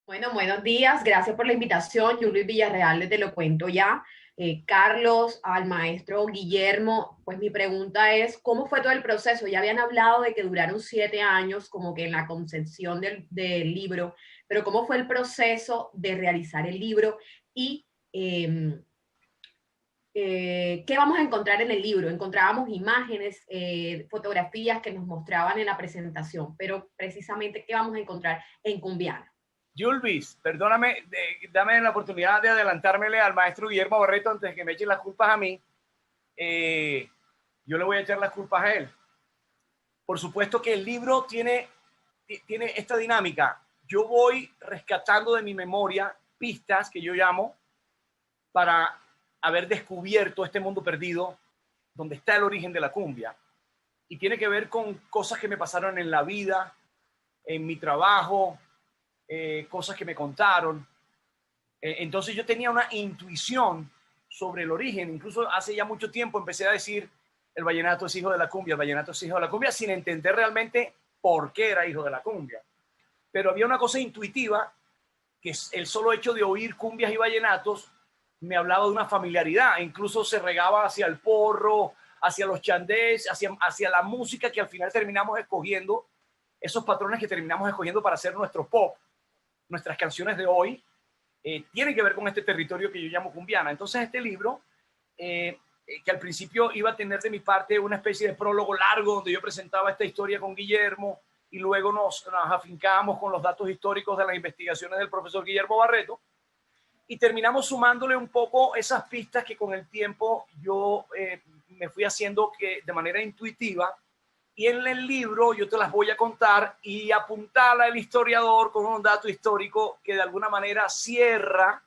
Bueno, buenos días, gracias por la invitación. Yo Luis Villarreal, les te lo cuento ya. Carlos, al maestro Guillermo, pues mi pregunta es, ¿cómo fue todo el proceso? Ya habían hablado de que duraron 7 años como que en la concepción del libro, pero ¿cómo fue el proceso de realizar el libro? Y ¿qué vamos a encontrar en el libro? Encontrábamos imágenes, fotografías que nos mostraban en la presentación, pero precisamente, ¿qué vamos a encontrar en Cumbiana? Julvis, perdóname, dame la oportunidad de adelantármele al maestro Guillermo Barreto antes de que me echen las culpas a mí. Eh, yo le voy a echar las culpas a él. Por supuesto que el libro tiene esta dinámica. Yo voy rescatando de mi memoria pistas que yo llamo para haber descubierto este mundo perdido donde está el origen de la cumbia. Y tiene que ver con cosas que me pasaron en la vida, en mi trabajo, cosas que me contaron. Entonces yo tenía una intuición sobre el origen. Incluso hace ya mucho tiempo empecé a decir, el vallenato es hijo de la cumbia, el vallenato es hijo de la cumbia, sin entender realmente por qué era hijo de la cumbia. Pero había una cosa intuitiva, que es el solo hecho de oír cumbias y vallenatos me hablaba de una familiaridad. Incluso se regaba hacia el porro, hacia los chandés, hacia la música que al final terminamos escogiendo, esos patrones que terminamos escogiendo para hacer nuestro pop, nuestras canciones de hoy, tiene que ver con este territorio que yo llamo cumbiana. Entonces este libro, que al principio iba a tener de mi parte una especie de prólogo largo donde yo presentaba esta historia con Guillermo y luego nos afincábamos con los datos históricos de las investigaciones del profesor Guillermo Barreto y terminamos sumándole un poco esas pistas que con el tiempo yo me fui haciendo que de manera intuitiva, y en el libro yo te las voy a contar y apuntarla el historiador con un dato histórico que de alguna manera cierra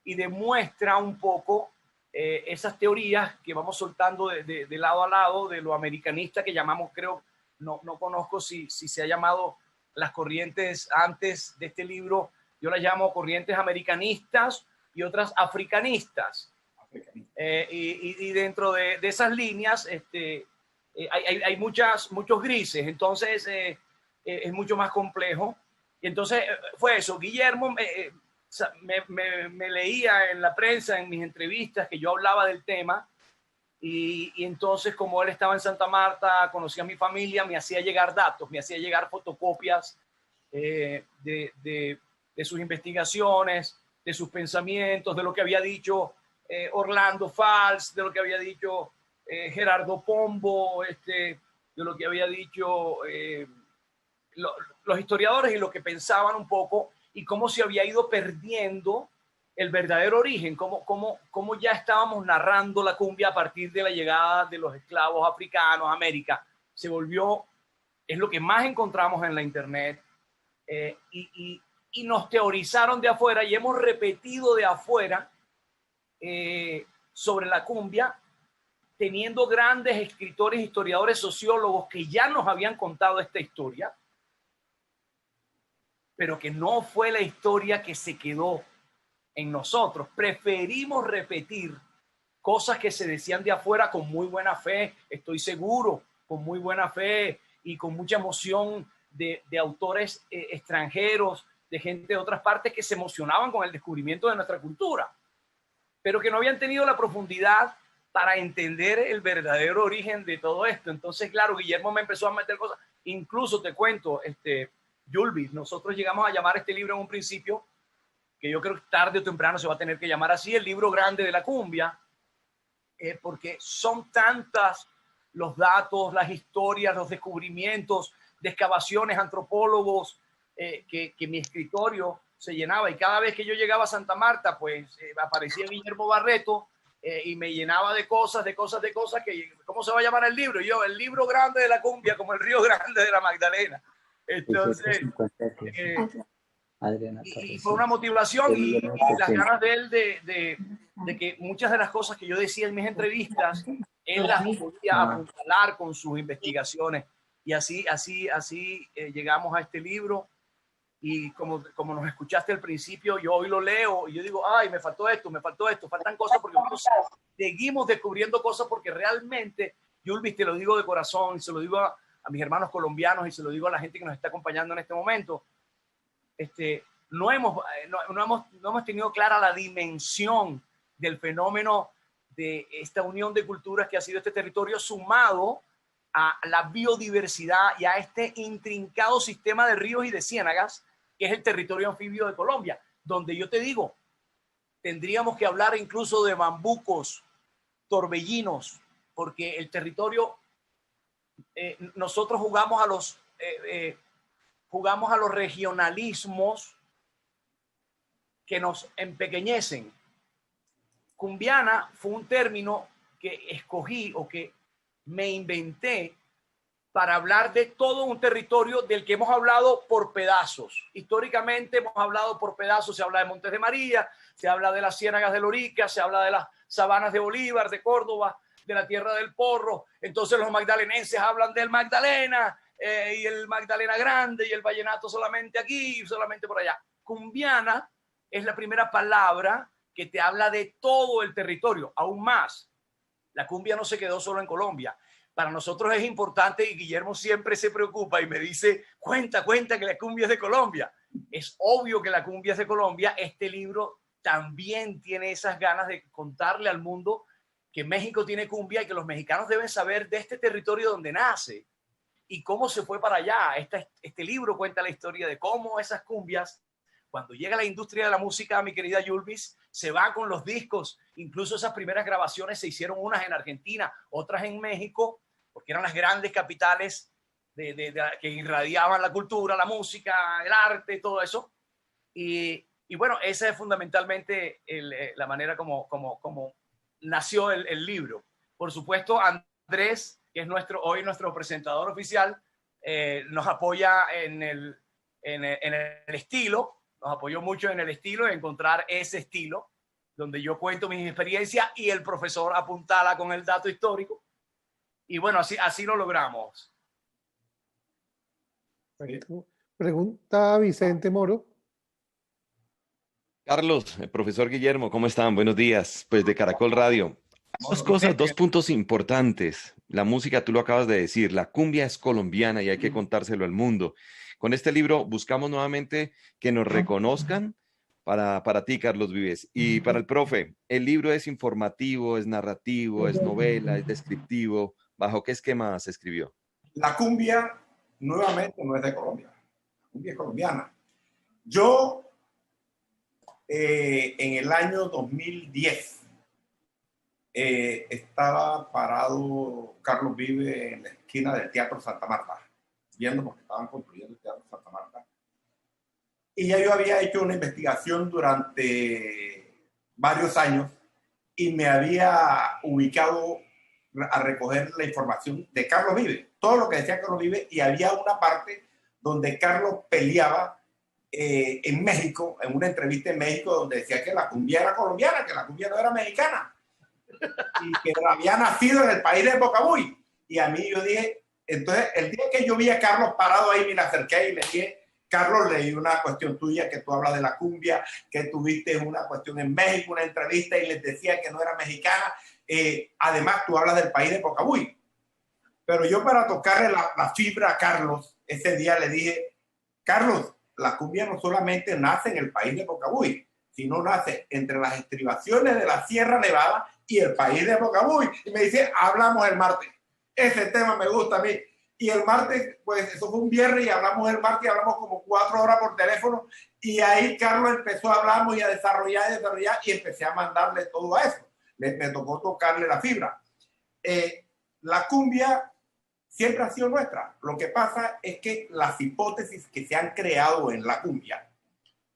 y demuestra un poco esas teorías que vamos soltando de lado a lado de lo americanista que llamamos, creo, no conozco si se ha llamado las corrientes antes de este libro, yo las llamo corrientes americanistas y otras africanistas. Y dentro de esas líneas, hay muchos grises, entonces es mucho más complejo. Y entonces fue eso, Guillermo me leía en la prensa, en mis entrevistas, que yo hablaba del tema, y entonces como él estaba en Santa Marta, conocía a mi familia, me hacía llegar datos, me hacía llegar fotocopias de sus investigaciones, de sus pensamientos, de lo que había dicho Orlando Fals, de lo que había dicho Gerardo Pombo, de lo que había dicho los historiadores y lo que pensaban un poco y cómo se había ido perdiendo el verdadero origen, cómo ya estábamos narrando la cumbia a partir de la llegada de los esclavos africanos a América. Se volvió, es lo que más encontramos en la internet, y nos teorizaron de afuera y hemos repetido de afuera sobre la cumbia, teniendo grandes escritores, historiadores, sociólogos que ya nos habían contado esta historia, pero que no fue la historia que se quedó en nosotros. Preferimos repetir cosas que se decían de afuera con muy buena fe, estoy seguro, con muy buena fe y con mucha emoción de autores extranjeros, de gente de otras partes que se emocionaban con el descubrimiento de nuestra cultura, pero que no habían tenido la profundidad para entender el verdadero origen de todo esto. Entonces, claro, Guillermo me empezó a meter cosas. Incluso te cuento, Julvis, nosotros llegamos a llamar este libro en un principio, que yo creo que tarde o temprano se va a tener que llamar así, el libro grande de la cumbia, porque son tantas los datos, las historias, los descubrimientos de excavaciones, antropólogos, que mi escritorio se llenaba, y cada vez que yo llegaba a Santa Marta, pues aparecía Guillermo Barreto y me llenaba de cosas, que, ¿cómo se va a llamar el libro? Y yo, el libro grande de la cumbia, como el río grande de la Magdalena. Entonces, Adriana y Torres, fue sí. una motivación De y Guillermo las Pequeño. ganas de él de que muchas de las cosas que yo decía en mis entrevistas, él las podía apuntalar con sus investigaciones. Y así llegamos a este libro. Y como nos escuchaste al principio, yo hoy lo leo y yo digo, ay, me faltó esto, faltan cosas, porque nosotros seguimos descubriendo cosas, porque realmente, Julvis, te lo digo de corazón, y se lo digo a mis hermanos colombianos y se lo digo a la gente que nos está acompañando en este momento, no hemos tenido clara la dimensión del fenómeno de esta unión de culturas que ha sido este territorio, sumado a la biodiversidad y a este intrincado sistema de ríos y de ciénagas que es el territorio anfibio de Colombia, donde yo te digo, tendríamos que hablar incluso de bambucos, torbellinos, porque el territorio, nosotros jugamos a los regionalismos que nos empequeñecen. Cumbiana fue un término que escogí o que me inventé para hablar de todo un territorio del que hemos hablado por pedazos. Históricamente hemos hablado por pedazos, se habla de Montes de María, se habla de las ciénagas de Lorica, se habla de las sabanas de Bolívar, de Córdoba, de la Tierra del Porro. Entonces los magdalenenses hablan del Magdalena y el Magdalena Grande y el vallenato solamente aquí y solamente por allá. Cumbiana es la primera palabra que te habla de todo el territorio. Aún más, la cumbia no se quedó solo en Colombia. Para nosotros es importante, y Guillermo siempre se preocupa y me dice, cuenta que la cumbia es de Colombia. Es obvio que la cumbia es de Colombia. Este libro también tiene esas ganas de contarle al mundo que México tiene cumbia y que los mexicanos deben saber de este territorio donde nace y cómo se fue para allá. Este libro cuenta la historia de cómo esas cumbias, cuando llega la industria de la música, mi querida Yulvis, se va con los discos. Incluso esas primeras grabaciones se hicieron unas en Argentina, otras en México, porque eran las grandes capitales que irradiaban la cultura, la música, el arte, todo eso. Y bueno, esa es fundamentalmente la manera como nació el libro. Por supuesto, Andrés, que es hoy nuestro presentador oficial, nos apoya en el estilo, nos apoyó mucho en el estilo, en encontrar ese estilo, donde yo cuento mis experiencias y el profesor apuntala con el dato histórico. Y bueno, así lo logramos. Pregunta Vicente Moro. Carlos, el profesor Guillermo, ¿cómo están? Buenos días. Pues de Caracol Radio. Dos cosas, dos puntos importantes. La música, tú lo acabas de decir, la cumbia es colombiana y hay que contárselo al mundo. Con este libro buscamos nuevamente que nos reconozcan para ti, Carlos Vives. Y para el profe, el libro es informativo, es narrativo, es novela, es descriptivo. ¿Bajo qué esquema se escribió? La cumbia, nuevamente, no es de Colombia. La cumbia es colombiana. Yo, en el año 2010, estaba parado Carlos Vives en la esquina del Teatro Santa Marta, viendo porque estaban construyendo el Teatro Santa Marta. Y ya yo había hecho una investigación durante varios años y me había ubicado a recoger la información de Carlos Vives, todo lo que decía Carlos Vives, y había una parte donde Carlos peleaba en México, en una entrevista en México, donde decía que la cumbia era colombiana, que la cumbia no era mexicana, y que había nacido en el país de Bocabuy. Y a mí yo dije, entonces el día que yo vi a Carlos parado ahí, me le acerqué y le dije, Carlos, leí una cuestión tuya que tú hablas de la cumbia, que tuviste una cuestión en México, una entrevista y les decía que no era mexicana. Además, tú hablas del país de Bocabuy. Pero yo, para tocarle la fibra a Carlos, ese día le dije, Carlos, la cumbia no solamente nace en el país de Bocabuy, sino nace entre las estribaciones de la Sierra Nevada y el país de Bocabuy. Y me dice, hablamos el martes. Ese tema me gusta a mí. Y el martes, pues eso fue un viernes y hablamos el martes, hablamos como 4 horas por teléfono. Y ahí Carlos empezó a hablar y a desarrollar y empecé a mandarle todo a eso. Me tocó tocarle la fibra. La cumbia siempre ha sido nuestra. Lo que pasa es que las hipótesis que se han creado en la cumbia,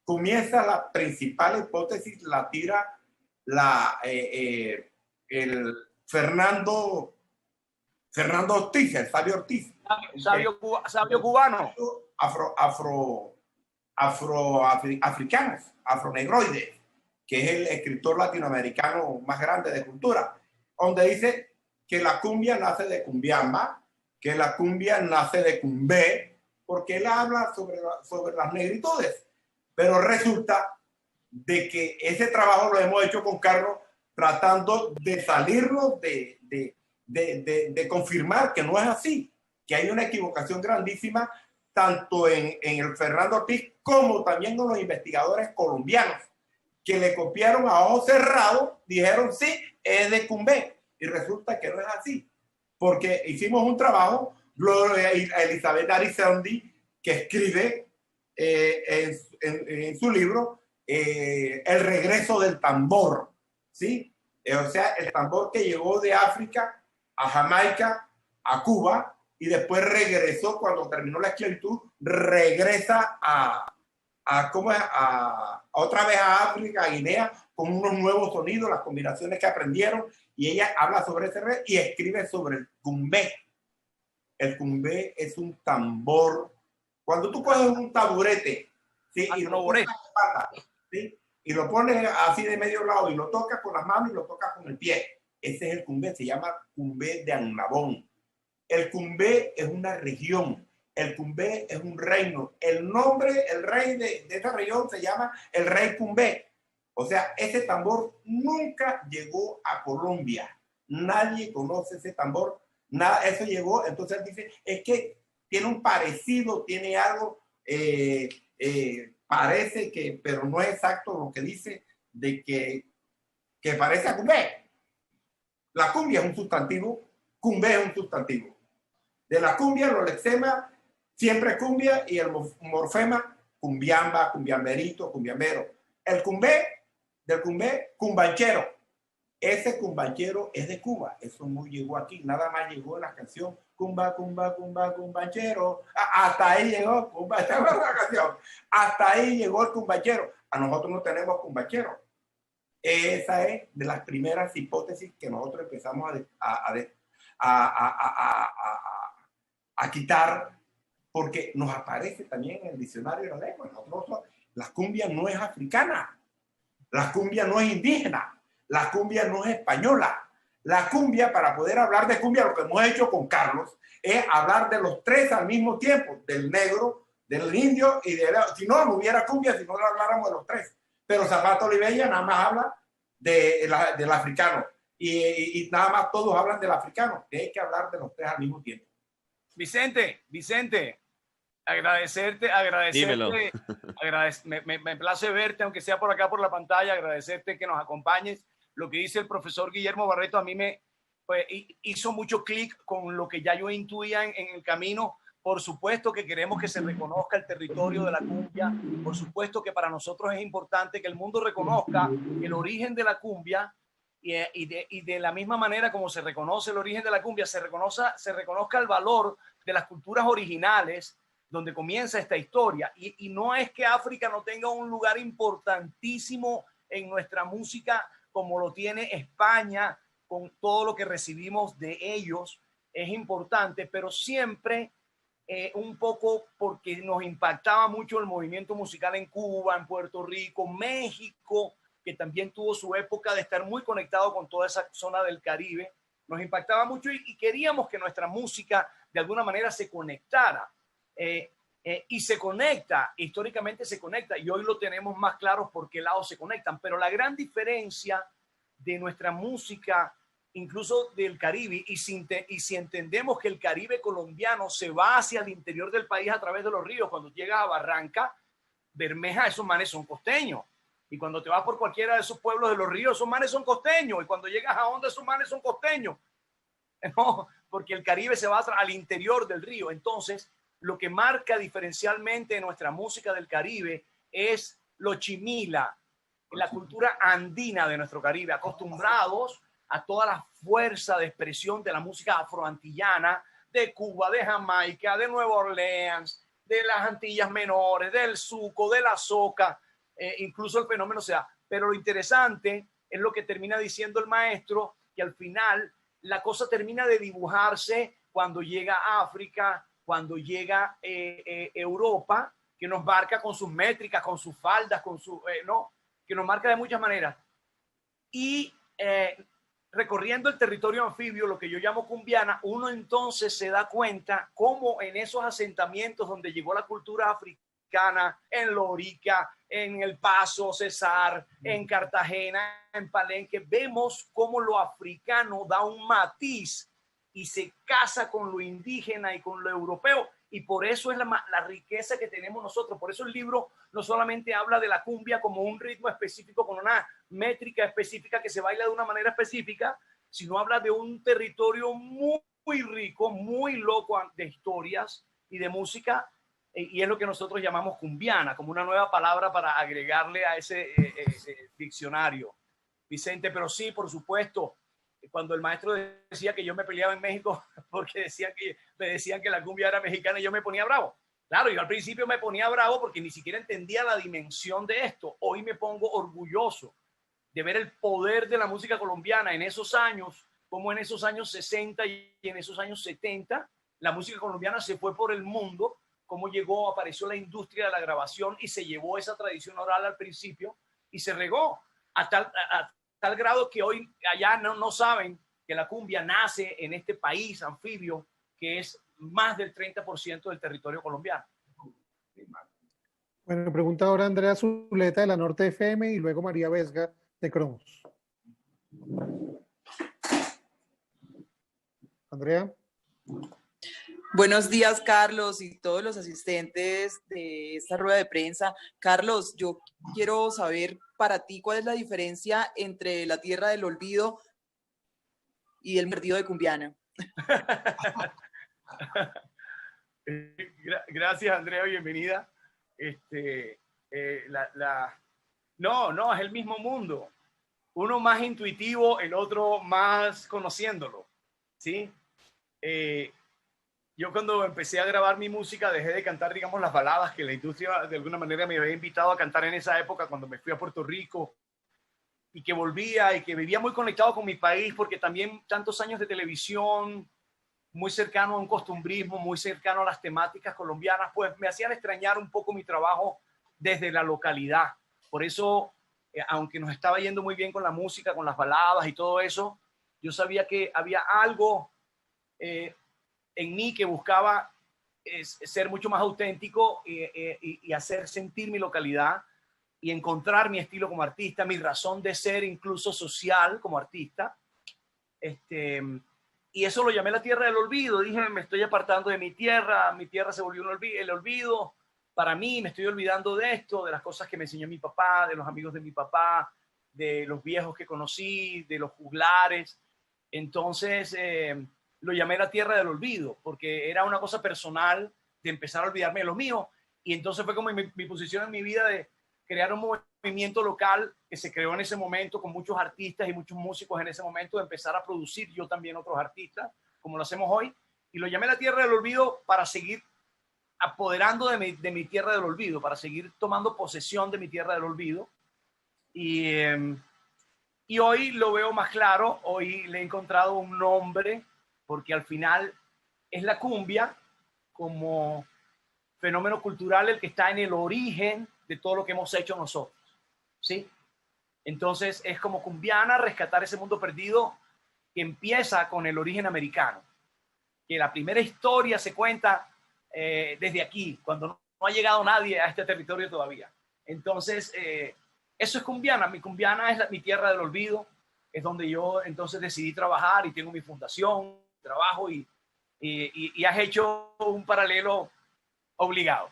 comienza la principal hipótesis, la tira el Fernando Ortiz, el sabio Ortiz. Sabio cubano. Afroafricanos, afronegroides, que es el escritor latinoamericano más grande de cultura, donde dice que la cumbia nace de cumbiamba, que la cumbia nace de cumbé, porque él habla sobre las negritudes. Pero resulta de que ese trabajo lo hemos hecho con Carlos tratando de salirnos de confirmar que no es así, que hay una equivocación grandísima tanto en el Fernando Ortiz como también con los investigadores colombianos, que le copiaron a ojo cerrado, dijeron sí, es de Cumbé, y resulta que no es así, porque hicimos un trabajo, Gloria Elizabeth Arizondi, que escribe en su libro El regreso del tambor, ¿sí? O sea, el tambor que llegó de África a Jamaica, a Cuba, y después regresó cuando terminó la esclavitud, regresa otra vez a África, a Guinea, con unos nuevos sonidos, las combinaciones que aprendieron, y ella habla sobre ese red y escribe sobre el cumbé. El cumbé es un tambor. Cuando tú coges un taburete, ¿sí? Y lo pones en la espalda, ¿sí? Y lo pones así de medio lado y lo tocas con las manos y lo tocas con el pie. Ese es el cumbé, se llama cumbé de Annabón. El cumbé es una región, el cumbé es un reino. El nombre, el rey de esta región se llama el rey cumbé. O sea, ese tambor nunca llegó a Colombia. Nadie conoce ese tambor. Nada, eso llegó. Entonces él dice, es que tiene un parecido, tiene algo, parece que, pero no es exacto lo que dice de que parece a cumbé. La cumbia es un sustantivo, cumbé es un sustantivo. De la cumbia, los lexemas, siempre cumbia, y el morfema, cumbiamba, cumbiamberito, cumbiambero. El cumbé, del cumbé, cumbanchero. Ese cumbanchero es de Cuba, eso no llegó aquí, nada más llegó en la canción Cumba, Cumba, Cumba, Cumbanchero. Hasta ahí llegó, Cumba, esta es la canción. Hasta ahí llegó el cumbanchero. A nosotros no tenemos cumbanchero. Esa es de las primeras hipótesis que nosotros empezamos a quitar, porque nos aparece también en el diccionario de la lengua. Nosotros, la cumbia no es africana, la cumbia no es indígena, la cumbia no es española. La cumbia, para poder hablar de cumbia, lo que hemos hecho con Carlos es hablar de los tres al mismo tiempo, del negro, del indio y si no, no hubiera cumbia si no habláramos de los tres. Pero Zapato Olivella nada más habla del africano y nada más todos hablan del africano. Hay que hablar de los tres al mismo tiempo. Vicente, agradecerte, me place verte, aunque sea por acá por la pantalla, agradecerte que nos acompañes. Lo que dice el profesor Guillermo Barreto a mí me hizo mucho clic con lo que ya yo intuía en el camino. Por supuesto que queremos que se reconozca el territorio de la cumbia, por supuesto que para nosotros es importante que el mundo reconozca el origen de la cumbia, y de la misma manera como se reconoce el origen de la cumbia, se reconozca el valor de las culturas originales donde comienza esta historia. Y no es que África no tenga un lugar importantísimo en nuestra música como lo tiene España, con todo lo que recibimos de ellos, es importante, pero siempre un poco porque nos impactaba mucho el movimiento musical en Cuba, en Puerto Rico, México, que también tuvo su época de estar muy conectado con toda esa zona del Caribe. Nos impactaba mucho y queríamos que nuestra música de alguna manera se conectara. Y se conecta, históricamente se conecta, y hoy lo tenemos más claro por qué lado se conectan. Pero la gran diferencia de nuestra música, incluso del Caribe, y si entendemos que el Caribe colombiano se va hacia el interior del país a través de los ríos, cuando llegas a Barranca, Bermeja, esos manes son costeños. Y cuando te vas por cualquiera de esos pueblos de los ríos, esos manes son costeños. Y cuando llegas a Honda, esos manes son costeños. No, porque el Caribe se va al interior del río. Entonces, lo que marca diferencialmente nuestra música del Caribe es lo chimila, la cultura andina de nuestro Caribe, acostumbrados a toda la fuerza de expresión de la música afroantillana, de Cuba, de Jamaica, de Nueva Orleans, de las Antillas Menores, del Zuco, de la soca, incluso el fenómeno se da. Pero lo interesante es lo que termina diciendo el maestro, que al final la cosa termina de dibujarse cuando llega a África, cuando llega Europa, que nos marca con sus métricas, con sus faldas, con su, que nos marca de muchas maneras. Y recorriendo el territorio anfibio, lo que yo llamo cumbiana, uno entonces se da cuenta cómo en esos asentamientos donde llegó la cultura africana, en Lorica, en El Paso, Cesar, en Cartagena, en Palenque, vemos cómo lo africano da un matiz y se casa con lo indígena y con lo europeo, Y por eso es la riqueza que tenemos nosotros. Por eso el libro no solamente habla de la cumbia como un ritmo específico, con una métrica específica que se baila de una manera específica, sino habla de un territorio muy, muy rico, muy loco de historias y de música. Y es lo que nosotros llamamos cumbiana, como una nueva palabra para agregarle a ese diccionario. Vicente, pero sí, por supuesto, cuando el maestro decía que yo me peleaba en México porque me decían que la cumbia era mexicana y yo me ponía bravo. Claro, yo al principio me ponía bravo porque ni siquiera entendía la dimensión de esto. Hoy me pongo orgulloso de ver el poder de la música colombiana en esos años, como en esos años 60 y en esos años 70, la música colombiana se fue por el mundo, cómo apareció la industria de la grabación y se llevó esa tradición oral al principio y se regó a tal grado que hoy allá no saben que la cumbia nace en este país anfibio que es más del 30% del territorio colombiano. Bueno, pregunta ahora Andrea Zuleta de la Norte FM y luego María Vesga de Cromos. Andrea. Buenos días, Carlos, y todos los asistentes de esta rueda de prensa. Carlos, yo quiero saber para ti cuál es la diferencia entre la tierra del olvido y el perdido de Cumbiana. Gracias, Andrea, bienvenida. No, es el mismo mundo. Uno más intuitivo, el otro más conociéndolo, ¿sí? Yo cuando empecé a grabar mi música dejé de cantar, digamos, las baladas que la industria de alguna manera me había invitado a cantar en esa época cuando me fui a Puerto Rico y que volvía y que vivía muy conectado con mi país porque también tantos años de televisión, muy cercano a un costumbrismo, muy cercano a las temáticas colombianas, pues me hacían extrañar un poco mi trabajo desde la localidad. Por eso, aunque nos estaba yendo muy bien con la música, con las baladas y todo eso, yo sabía que había algo en mí que buscaba ser mucho más auténtico y hacer sentir mi localidad y encontrar mi estilo como artista, mi razón de ser incluso social como artista. Y eso lo llamé la tierra del olvido. Dije, me estoy apartando de mi tierra se volvió el olvido para mí, me estoy olvidando de esto, de las cosas que me enseñó mi papá, de los amigos de mi papá, de los viejos que conocí, de los juglares. Entonces lo llamé la tierra del olvido, porque era una cosa personal de empezar a olvidarme de lo mío. Y entonces fue como mi posición en mi vida de crear un movimiento local que se creó en ese momento con muchos artistas y muchos músicos en ese momento, de empezar a producir yo también otros artistas, como lo hacemos hoy. Y lo llamé la tierra del olvido para seguir apoderando de mi tierra del olvido, para seguir tomando posesión de mi tierra del olvido. Y hoy lo veo más claro, hoy le he encontrado un nombre, porque al final es la cumbia como fenómeno cultural el que está en el origen de todo lo que hemos hecho nosotros, ¿sí? Entonces es como cumbiana rescatar ese mundo perdido que empieza con el origen americano, que la primera historia se cuenta desde aquí, cuando no ha llegado nadie a este territorio todavía. Entonces eso es cumbiana. Mi cumbiana es mi tierra del olvido, es donde yo entonces decidí trabajar y tengo mi fundación, trabajo y has hecho un paralelo obligado.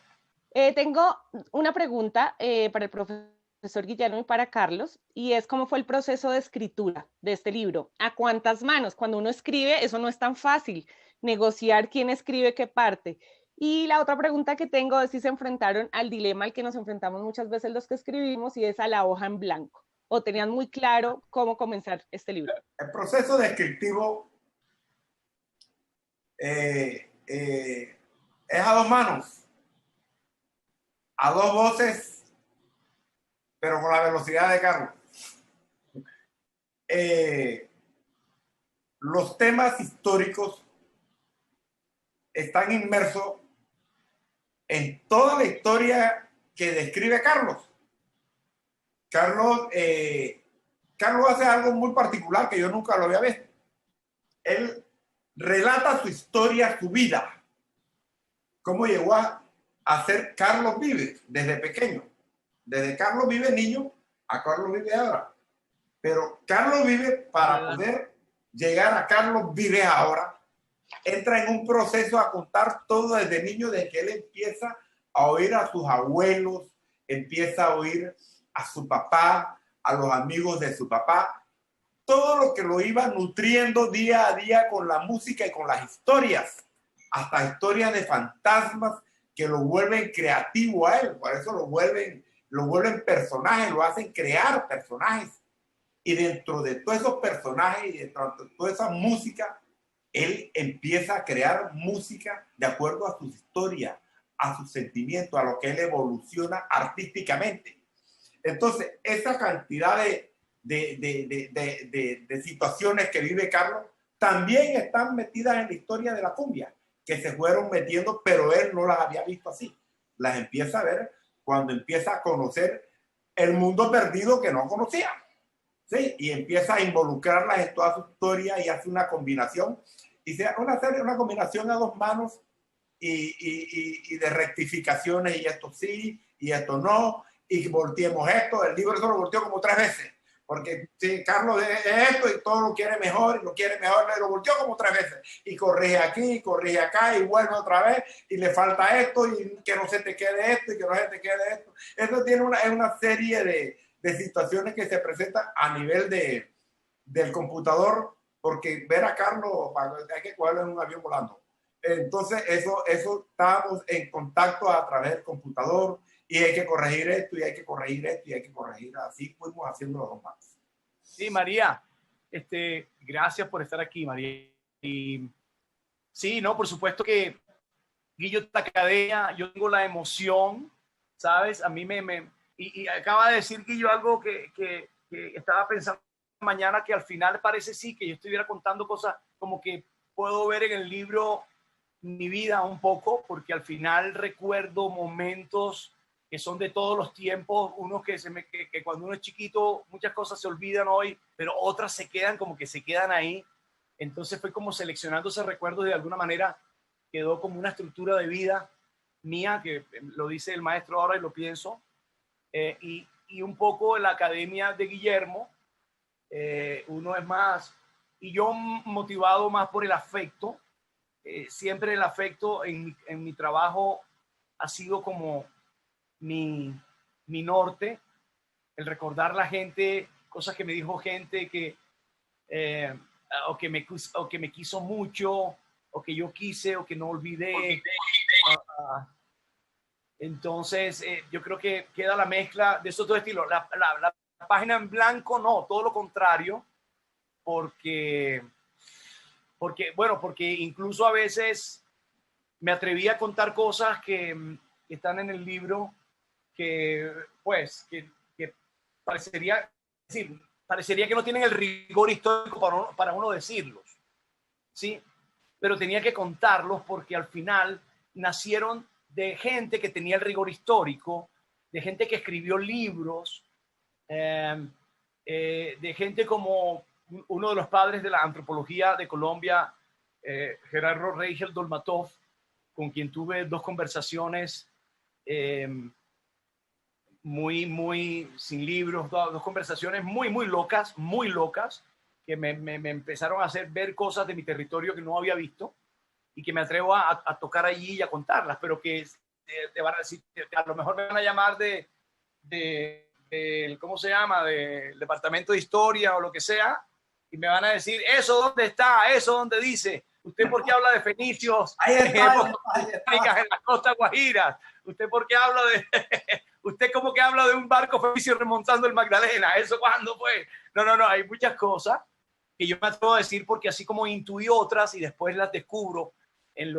Tengo una pregunta para el profesor Guillermo y para Carlos, y es cómo fue el proceso de escritura de este libro. ¿A cuántas manos? Cuando uno escribe, eso no es tan fácil, negociar quién escribe qué parte. Y la otra pregunta que tengo es si se enfrentaron al dilema al que nos enfrentamos muchas veces los que escribimos, y es a la hoja en blanco, o tenían muy claro cómo comenzar este libro. El proceso descriptivo es a dos manos, a dos voces, pero con la velocidad de Carlos. Los temas históricos están inmersos en toda la historia que describe Carlos. Carlos hace algo muy particular que yo nunca lo había visto. Él relata su historia, su vida, cómo llegó a ser Carlos Vives desde pequeño, desde Carlos Vives niño a Carlos Vives ahora. Pero Carlos Vives, para poder llegar a Carlos Vives ahora, entra en un proceso a contar todo desde niño, desde que él empieza a oír a sus abuelos, empieza a oír a su papá, a los amigos de su papá, todo lo que lo iba nutriendo día a día con la música y con las historias, hasta historias de fantasmas que lo vuelven creativo a él, por eso lo vuelven personajes, lo hacen crear personajes. Y dentro de todos esos personajes y dentro de toda esa música, él empieza a crear música de acuerdo a sus historias, a sus sentimientos, a lo que él evoluciona artísticamente. Entonces, esa cantidad de situaciones que vive Carlos también están metidas en la historia de la cumbia, que se fueron metiendo, pero él no las había visto así. Las empieza a ver cuando empieza a conocer el mundo perdido que no conocía. ¿Sí? Y empieza a involucrarlas en toda su historia y hace una combinación. Y sea una combinación a dos manos y de rectificaciones, y esto sí, y esto no, y volteemos esto. El libro eso lo volteó como 3 veces. Porque si Carlos es esto y todo lo quiere mejor y lo quiere mejor, lo volteó como 3 veces. Y corrige aquí, y corrige acá, y vuelve otra vez, y le falta esto, y que no se te quede esto, y que no se te quede esto. Esto tiene una serie de situaciones que se presentan a nivel del computador, porque ver a Carlos hay que cogerlo en un avión volando. Entonces, eso estábamos en contacto a través del computador, y hay que corregir esto, y hay que corregir esto, y hay que corregir. Así fuimos haciendo los más. Sí, María, gracias por estar aquí, María. Y sí, no, por supuesto que Guillo Tacadea, yo tengo la emoción, ¿sabes? A mí y acaba de decir Guillo algo que estaba pensando mañana, que al final parece sí que yo estuviera contando cosas como que puedo ver en el libro mi vida un poco, porque al final recuerdo momentos que son de todos los tiempos, unos que cuando uno es chiquito muchas cosas se olvidan hoy, pero otras se quedan como que se quedan ahí. Entonces fue como seleccionando esos recuerdos y de alguna manera quedó como una estructura de vida mía, que lo dice el maestro ahora y lo pienso. Y un poco en la academia de Guillermo, uno es más, y yo motivado más por el afecto, siempre el afecto en mi trabajo ha sido como mi norte, el recordar la gente, cosas que me dijo gente o que me quiso mucho, o que yo quise, o que no olvidé. Entonces, yo creo que queda la mezcla de esos dos estilos. La página en blanco, no, todo lo contrario, porque incluso a veces me atreví a contar cosas que están en el libro que parecería que no tienen el rigor histórico para uno decirlos, ¿sí? Pero tenía que contarlos porque al final nacieron de gente que tenía el rigor histórico, de gente que escribió libros, de gente como uno de los padres de la antropología de Colombia, Gerardo Reigel Dolmatov, con quien tuve 2 conversaciones muy sin libros, 2 conversaciones muy locas, que me empezaron a hacer ver cosas de mi territorio que no había visto y que me atrevo a tocar allí y a contarlas, pero que te van a decir, a lo mejor me van a llamar ¿cómo se llama? Del departamento de historia o lo que sea, y me van a decir, ¿eso dónde está? ¿Eso dónde dice? ¿Usted por qué habla de fenicios en la costa Guajira? ¿Usted por qué habla usted como que habla de un barco fenicio remontando el Magdalena? ¿Eso cuándo fue? No, hay muchas cosas que yo me atrevo a decir porque así como intuí otras y después las descubro en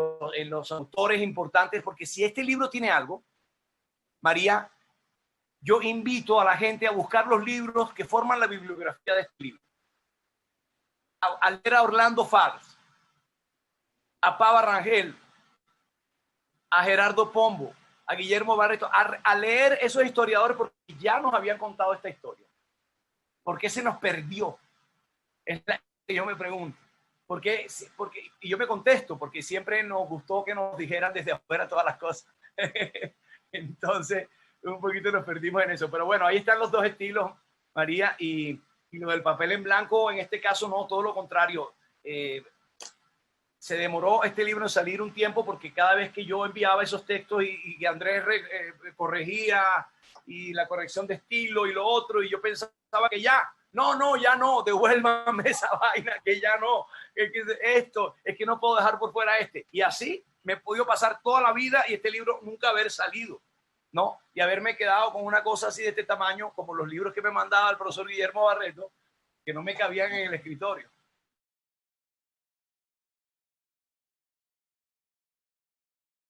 los autores importantes, porque si este libro tiene algo, María, yo invito a la gente a buscar los libros que forman la bibliografía de este libro. A leer a Orlando Fals, a Pava Rangel, a Gerardo Pombo, a Guillermo Barreto, a leer esos historiadores porque ya nos habían contado esta historia. ¿Por qué se nos perdió? Es la que yo me pregunto. Y yo me contesto, porque siempre nos gustó que nos dijeran desde afuera todas las cosas. Entonces, un poquito nos perdimos en eso. Pero bueno, ahí están los 2 estilos, María, y lo del papel en blanco, en este caso no, todo lo contrario. se demoró este libro en salir un tiempo porque cada vez que yo enviaba esos textos y Andrés corregía y la corrección de estilo y lo otro, y yo pensaba que ya no, devuélvame esa vaina, que ya no, que esto, es que no puedo dejar por fuera este. Y así me he podido pasar toda la vida y este libro nunca haber salido, ¿no? Y haberme quedado con una cosa así de este tamaño, como los libros que me mandaba el profesor Guillermo Barreto, que no me cabían en el escritorio.